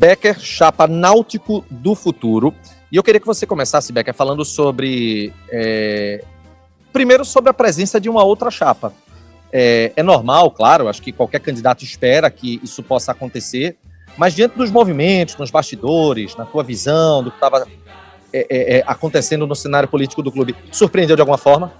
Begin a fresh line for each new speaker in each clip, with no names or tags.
Becker, chapa Náutico do futuro. E eu queria que você começasse, Becker, falando sobre... primeiro, sobre a presença de uma outra chapa. É normal, claro, acho que qualquer candidato espera que isso possa acontecer, mas diante dos movimentos, nos bastidores, na tua visão, do que estava acontecendo no cenário político do clube, surpreendeu de alguma forma?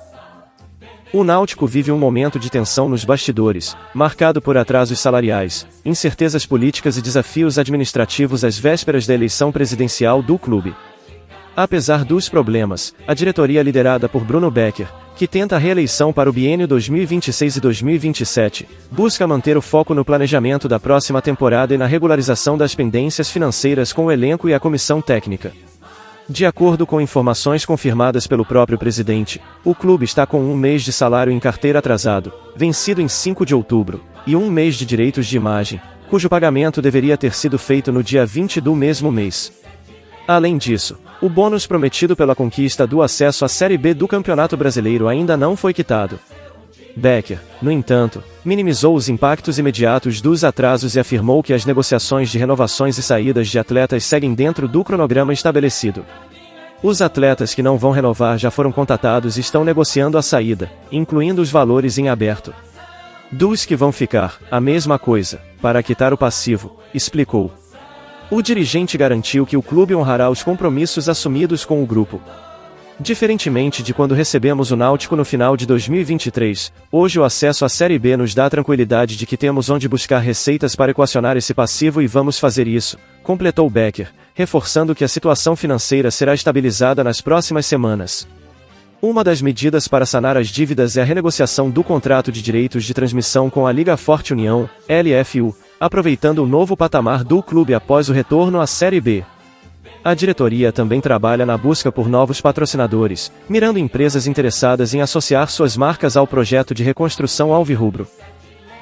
O Náutico vive um momento de tensão nos bastidores, marcado por atrasos salariais, incertezas políticas e desafios administrativos às vésperas da eleição presidencial do clube. Apesar dos problemas, a diretoria liderada por Bruno Becker, que tenta a reeleição para o biênio 2026 e 2027, busca manter o foco no planejamento da próxima temporada e na regularização das pendências financeiras com o elenco e a comissão técnica. De acordo com informações confirmadas pelo próprio presidente, o clube está com 1 mês de salário em carteira atrasado, vencido em 5 de outubro, e 1 mês de direitos de imagem, cujo pagamento deveria ter sido feito no dia 20 do mesmo mês. Além disso, o bônus prometido pela conquista do acesso à Série B do Campeonato Brasileiro ainda não foi quitado. Becker, no entanto, minimizou os impactos imediatos dos atrasos e afirmou que as negociações de renovações e saídas de atletas seguem dentro do cronograma estabelecido. Os atletas que não vão renovar já foram contatados e estão negociando a saída, incluindo os valores em aberto. Dos que vão ficar, a mesma coisa, para quitar o passivo, explicou. O dirigente garantiu que o clube honrará os compromissos assumidos com o grupo. Diferentemente de quando recebemos o Náutico no final de 2023, hoje o acesso à Série B nos dá a tranquilidade de que temos onde buscar receitas para equacionar esse passivo e vamos fazer isso, completou Becker, reforçando que a situação financeira será estabilizada nas próximas semanas. Uma das medidas para sanar as dívidas é a renegociação do contrato de direitos de transmissão com a Liga Forte União, LFU, aproveitando o novo patamar do clube após o retorno à Série B. A diretoria também trabalha na busca por novos patrocinadores, mirando empresas interessadas em associar suas marcas ao projeto de reconstrução alvirrubro.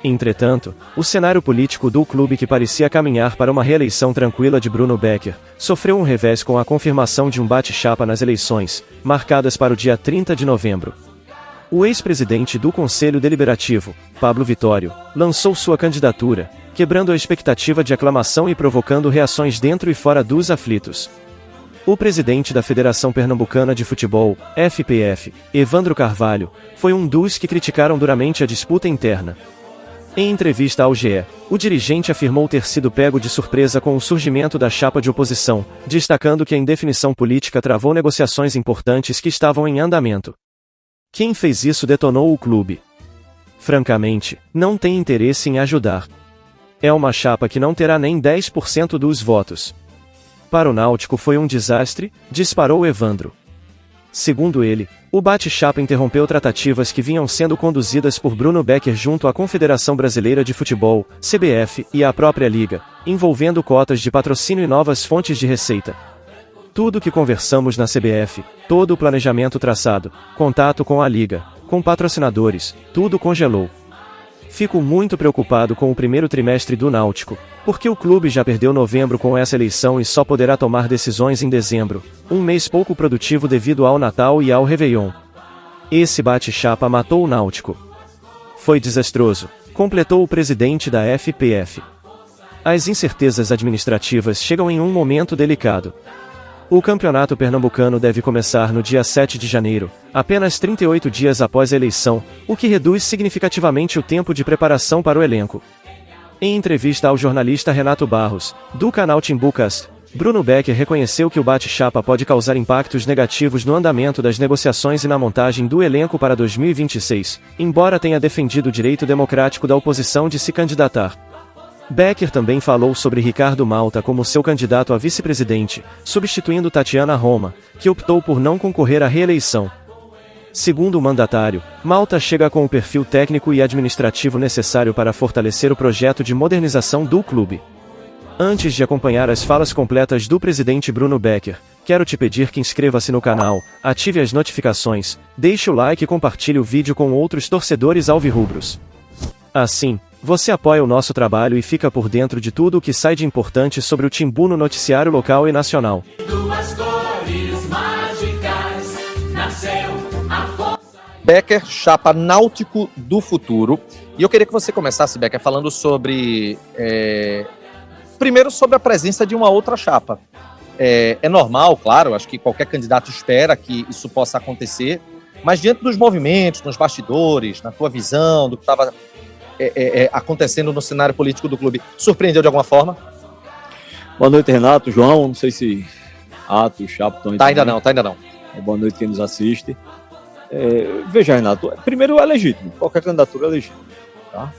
Entretanto, o cenário político do clube, que parecia caminhar para uma reeleição tranquila de Bruno Becker, sofreu um revés com a confirmação de um bate-chapa nas eleições, marcadas para o dia 30 de novembro. O ex-presidente do Conselho Deliberativo, Pablo Vitório, lançou sua candidatura, quebrando a expectativa de aclamação e provocando reações dentro e fora dos aflitos. O presidente da Federação Pernambucana de Futebol, FPF, Evandro Carvalho, foi um dos que criticaram duramente a disputa interna. Em entrevista ao GE, o dirigente afirmou ter sido pego de surpresa com o surgimento da chapa de oposição, destacando que a indefinição política travou negociações importantes que estavam em andamento. Quem fez isso detonou o clube. Francamente, não tem interesse em ajudar. É uma chapa que não terá nem 10% dos votos. Para o Náutico foi um desastre, disparou Evandro. Segundo ele, o bate-chapa interrompeu tratativas que vinham sendo conduzidas por Bruno Becker junto à Confederação Brasileira de Futebol, CBF, e à própria Liga, envolvendo cotas de patrocínio e novas fontes de receita. Tudo que conversamos na CBF, todo o planejamento traçado, contato com a Liga, com patrocinadores, tudo congelou. Fico muito preocupado com o primeiro trimestre do Náutico, porque o clube já perdeu novembro com essa eleição e só poderá tomar decisões em dezembro, um mês pouco produtivo devido ao Natal e ao Réveillon. Esse bate-chapa matou o Náutico. Foi desastroso, completou o presidente da FPF. As incertezas administrativas chegam em um momento delicado. O campeonato pernambucano deve começar no dia 7 de janeiro, apenas 38 dias após a eleição, o que reduz significativamente o tempo de preparação para o elenco. Em entrevista ao jornalista Renato Barros, do canal Timbucast, Bruno Becker reconheceu que o bate-chapa pode causar impactos negativos no andamento das negociações e na montagem do elenco para 2026, embora tenha defendido o direito democrático da oposição de se candidatar. Becker também falou sobre Ricardo Malta como seu candidato a vice-presidente, substituindo Tatiana Roma, que optou por não concorrer à reeleição. Segundo o mandatário, Malta chega com o perfil técnico e administrativo necessário para fortalecer o projeto de modernização do clube. Antes de acompanhar as falas completas do presidente Bruno Becker, quero te pedir que inscreva-se no canal, ative as notificações, deixe o like e compartilhe o vídeo com outros torcedores alvirrubros. Assim, você apoia o nosso trabalho e fica por dentro de tudo o que sai de importante sobre o Timbu no noticiário local e nacional.
Duas cores mágicas, nasceu a força.
Becker, chapa Náutico do futuro. E eu queria que você começasse, Becker, falando sobre... Primeiro, sobre a presença de uma outra chapa. É normal, claro, acho que qualquer candidato espera que isso possa acontecer, mas diante dos movimentos, nos bastidores, na tua visão, do que estava acontecendo no cenário político do clube, surpreendeu de alguma forma?
Boa noite, Renato, João, não sei se Atos, Chapo estão aí.
Tá ainda não.
Boa noite quem nos assiste. Veja, Renato, primeiro é legítimo, qualquer candidatura é legítima. Tá?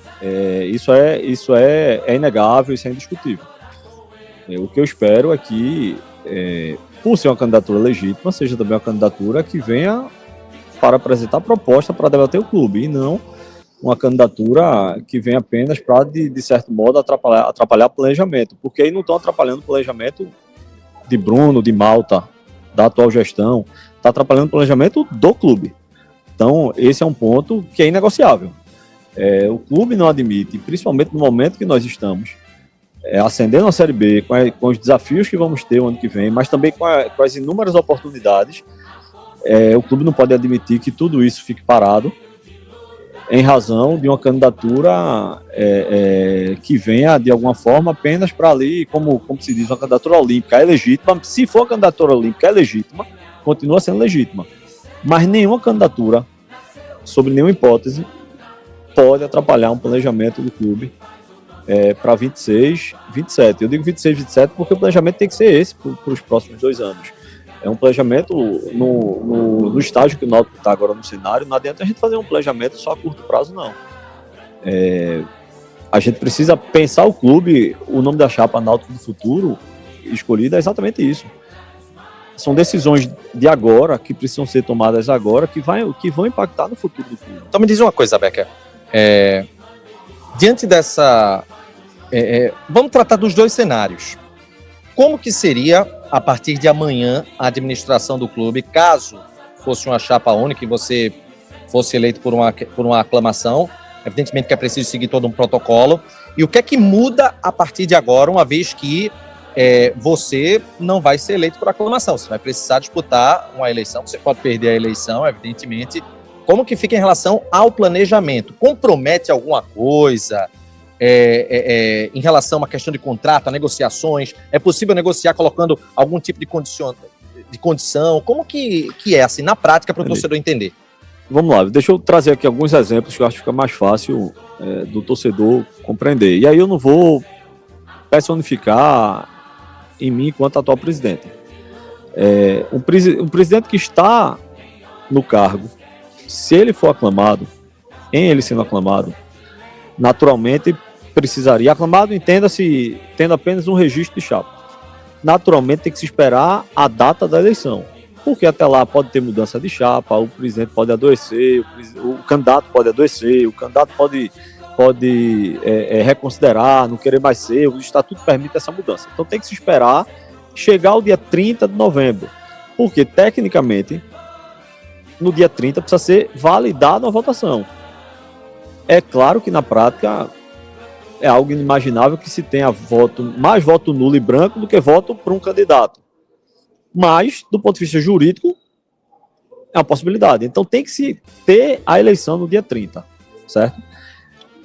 Isso é inegável, isso é indiscutível. O que eu espero é que, por ser uma candidatura legítima, seja também uma candidatura que venha para apresentar proposta para debater o clube, e não uma candidatura que vem apenas para, de certo modo, atrapalhar o planejamento, porque aí não estão atrapalhando o planejamento de Bruno, de Malta, da atual gestão, está atrapalhando o planejamento do clube. Então, esse é um ponto que é inegociável. O clube não admite, principalmente no momento que nós estamos, ascendendo a Série B, com os desafios que vamos ter o ano que vem, mas também com as inúmeras oportunidades, o clube não pode admitir que tudo isso fique parado em razão de uma candidatura que venha, de alguma forma, apenas para ali, como se diz, uma candidatura olímpica é legítima. Se for a candidatura olímpica é legítima, continua sendo legítima. Mas nenhuma candidatura, sob nenhuma hipótese, pode atrapalhar um planejamento do clube para 26, 27. Eu digo 26, 27 porque o planejamento tem que ser esse para os próximos 2 anos. É um planejamento no estágio que o Náutico está agora no cenário. Não adianta a gente fazer um planejamento só a curto prazo, não. A gente precisa pensar o clube. O nome da chapa Náutico do Futuro escolhida é exatamente isso. São decisões de agora, que precisam ser tomadas agora, que vão impactar no futuro do clube.
Então me diz uma coisa, Becker. Diante dessa... vamos tratar dos 2 cenários. Como que seria, a partir de amanhã, a administração do clube, caso fosse uma chapa única e você fosse eleito por uma aclamação? Evidentemente que é preciso seguir todo um protocolo. E o que é que muda a partir de agora, uma vez que você não vai ser eleito por aclamação? Você vai precisar disputar uma eleição, você pode perder a eleição, evidentemente. Como que fica em relação ao planejamento? Compromete alguma coisa? Em relação a uma questão de contrato, a negociações, é possível negociar colocando algum tipo de condição? Como que é assim, na prática, para o torcedor entender?
Vamos lá, deixa eu trazer aqui alguns exemplos que eu acho que fica mais fácil do torcedor compreender. E aí eu não vou personificar em mim enquanto atual presidente. Um presidente que está no cargo, se ele for aclamado, em ele sendo aclamado, naturalmente precisaria, aclamado, entenda-se, tendo apenas um registro de chapa. Naturalmente tem que se esperar a data da eleição, porque até lá pode ter mudança de chapa, o presidente pode adoecer, o candidato pode adoecer, o candidato pode reconsiderar, não querer mais ser, o estatuto permite essa mudança. Então tem que se esperar chegar o dia 30 de novembro, porque tecnicamente no dia 30 precisa ser validada a votação. É claro que na prática é algo inimaginável que se tenha mais voto nulo e branco do que voto para um candidato. Mas, do ponto de vista jurídico, é uma possibilidade. Então tem que se ter a eleição no dia 30, certo?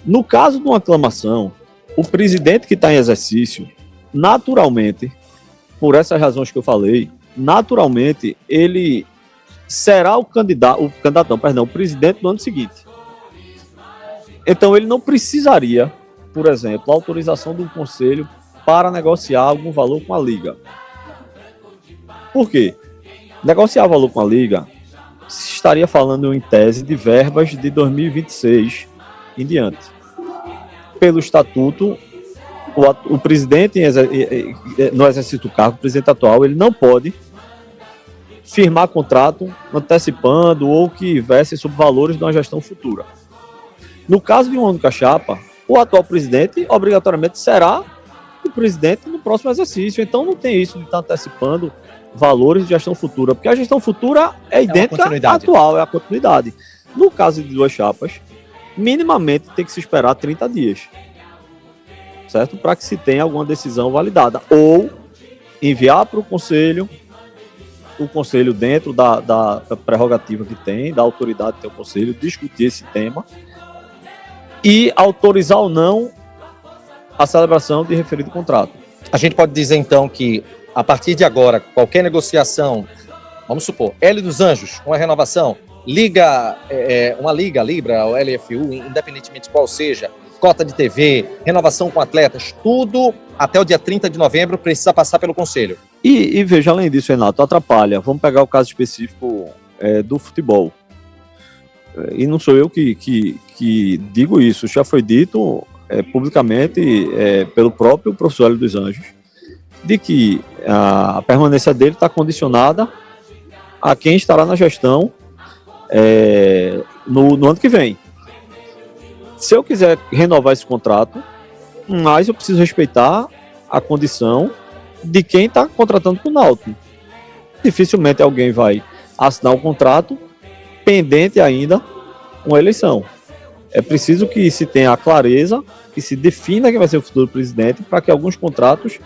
No caso de uma aclamação, o presidente que está em exercício, naturalmente, por essas razões que eu falei, naturalmente ele será o presidente do ano seguinte. Então ele não precisaria, por exemplo, autorização do conselho para negociar algum valor com a liga. Por quê? Negociar valor com a liga, se estaria falando em tese de verbas de 2026 em diante. Pelo estatuto, o presidente no exercício do cargo, o presidente atual, ele não pode firmar contrato antecipando ou que verse sobre valores de uma gestão futura. No caso de uma única chapa, o atual presidente obrigatoriamente será o presidente no próximo exercício. Então não tem isso de estar antecipando valores de gestão futura, porque a gestão futura é idêntica à atual, é a continuidade. No caso de 2 chapas, minimamente tem que se esperar 30 dias, certo? Para que se tenha alguma decisão validada. Ou enviar para o conselho dentro da prerrogativa que tem, da autoridade que tem o conselho, discutir esse tema e autorizar ou não a celebração de referido contrato.
A gente pode dizer, então, que a partir de agora, qualquer negociação, vamos supor, Hélio dos Anjos, uma renovação, uma liga, Libra, ou LFU, independentemente de qual seja, cota de TV, renovação com atletas, tudo até o dia 30 de novembro precisa passar pelo Conselho.
E veja, além disso, Renato, atrapalha. Vamos pegar o caso específico do futebol. E não sou eu que digo isso, já foi dito publicamente pelo próprio professor Hélio dos Anjos, de que a permanência dele está condicionada a quem estará na gestão no ano que vem. Se eu quiser renovar esse contrato, mas eu preciso respeitar a condição de quem está contratando com o Náutico. Dificilmente alguém vai assinar um contrato pendente ainda uma eleição. É preciso que se tenha a clareza, que se defina quem vai ser o futuro presidente, para que alguns contratos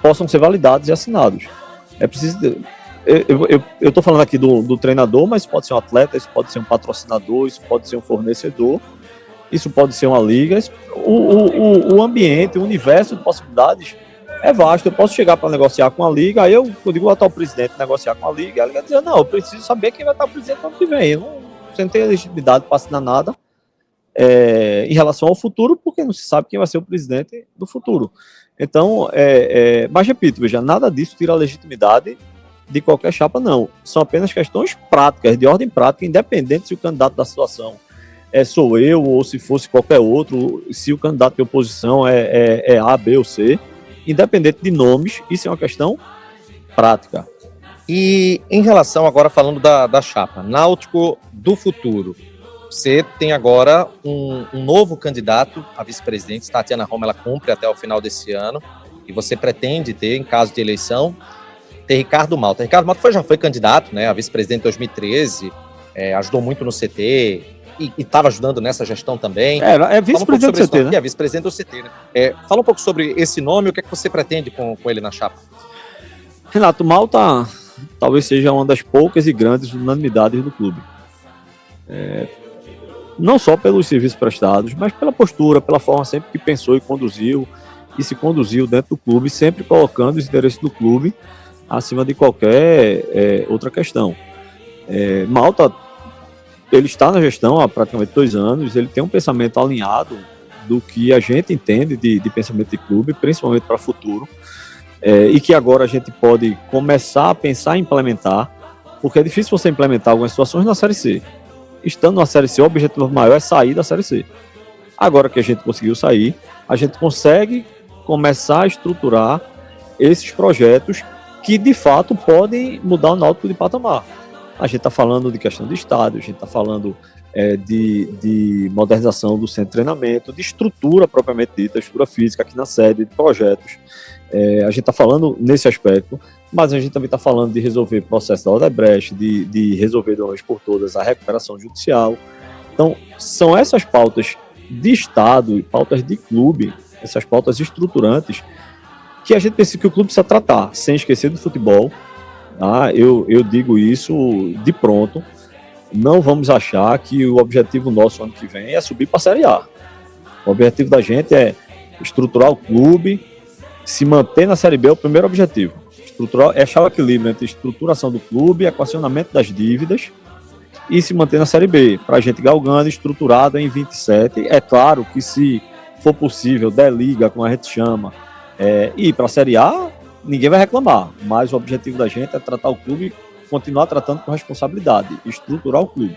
possam ser validados e assinados. É preciso... Eu estou falando aqui do treinador, mas pode ser um atleta, isso pode ser um patrocinador, isso pode ser um fornecedor, isso pode ser uma liga. O ambiente, o universo de possibilidades é vasto. Eu posso chegar para negociar com a liga, aí eu digo ao atual presidente negociar com a liga, ela vai dizer, não, eu preciso saber quem vai estar presidente no ano que vem. Você não tem legitimidade para assinar nada em relação ao futuro, porque não se sabe quem vai ser o presidente do futuro. Então, mas repito, veja, nada disso tira a legitimidade de qualquer chapa, não. São apenas questões práticas, de ordem prática, independente se o candidato da situação sou eu, ou se fosse qualquer outro, se o candidato de oposição é A, B ou C, independente de nomes, isso é uma questão prática.
E em relação, agora falando da chapa, Náutico do futuro, você tem agora um novo candidato a vice-presidente, Tatiana Roma, ela cumpre até o final desse ano, e você pretende ter, em caso de eleição, ter Ricardo Malta. Ricardo Malta já foi candidato, né, a vice-presidente em 2013, ajudou muito no CT, e estava ajudando nessa gestão também.
É vice-presidente do CT, né?
É vice-presidente do CT, né? Fala um pouco sobre esse nome, o que é que você pretende com ele na chapa?
Renato, Malta talvez seja uma das poucas e grandes unanimidades do clube. Não só pelos serviços prestados, mas pela postura, pela forma sempre que pensou e se conduziu dentro do clube, sempre colocando os interesses do clube acima de qualquer outra questão. Malta, ele está na gestão há praticamente 2 anos, ele tem um pensamento alinhado do que a gente entende de pensamento de clube, principalmente para o futuro, e que agora a gente pode começar a pensar em implementar, porque é difícil você implementar algumas situações na Série C. Estando na Série C, o objetivo maior é sair da Série C. Agora que a gente conseguiu sair, a gente consegue começar a estruturar esses projetos que, de fato, podem mudar o Náutico de patamar. A gente está falando de questão de estádio, a gente está falando de modernização do centro de treinamento, de estrutura propriamente dita, estrutura física aqui na sede, de projetos. A gente está falando nesse aspecto, mas a gente também está falando de resolver processo da Odebrecht, de resolver de uma vez por todas a recuperação judicial. Então, são essas pautas de Estado e pautas de clube, essas pautas estruturantes, que a gente pensa que o clube precisa tratar, sem esquecer do futebol. Tá? Eu digo isso de pronto. Não vamos achar que o objetivo nosso ano que vem é subir para a Série A. O objetivo da gente é estruturar o clube, se manter na Série B é o primeiro objetivo. Achar o equilíbrio entre estruturação do clube, equacionamento das dívidas e se manter na Série B, para a gente galgando, estruturado em 27. É claro que se for possível, der liga, como a gente chama, e ir para a Série A, ninguém vai reclamar, mas o objetivo da gente é tratar o clube, continuar tratando com responsabilidade, estruturar o clube.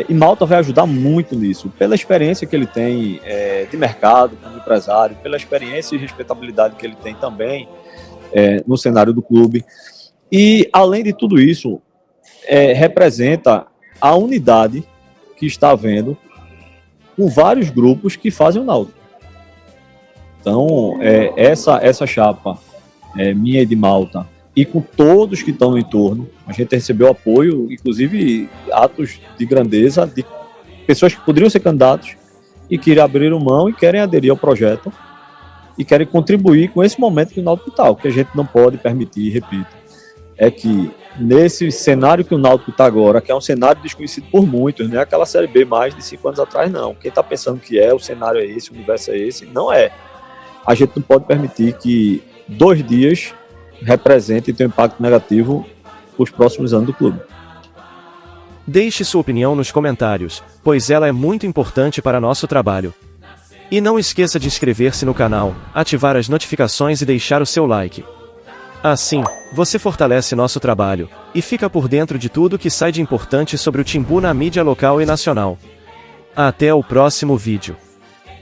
E Malta vai ajudar muito nisso, pela experiência que ele tem de mercado, como empresário, pela experiência e respeitabilidade que ele tem também no cenário do clube. E, além de tudo isso, representa a unidade que está havendo com vários grupos que fazem o Náutico. Então, essa chapa minha e de Malta, e com todos que estão no entorno, a gente recebeu apoio, inclusive atos de grandeza, de pessoas que poderiam ser candidatos e que abriram mão e querem aderir ao projeto e querem contribuir com esse momento que o Náutico está. O que a gente não pode permitir, repito, é que nesse cenário que o Náutico está agora, que é um cenário desconhecido por muitos, não é aquela Série B mais de 5 anos atrás, não. Quem está pensando que o cenário é esse, o universo é esse, não é. a gente não pode permitir que 2 dias representem e tenham impacto negativo para os próximos anos do clube.
Deixe sua opinião nos comentários, pois ela é muito importante para nosso trabalho. E não esqueça de inscrever-se no canal, ativar as notificações e deixar o seu like. Assim, você fortalece nosso trabalho, e fica por dentro de tudo que sai de importante sobre o Timbu na mídia local e nacional. Até o próximo vídeo.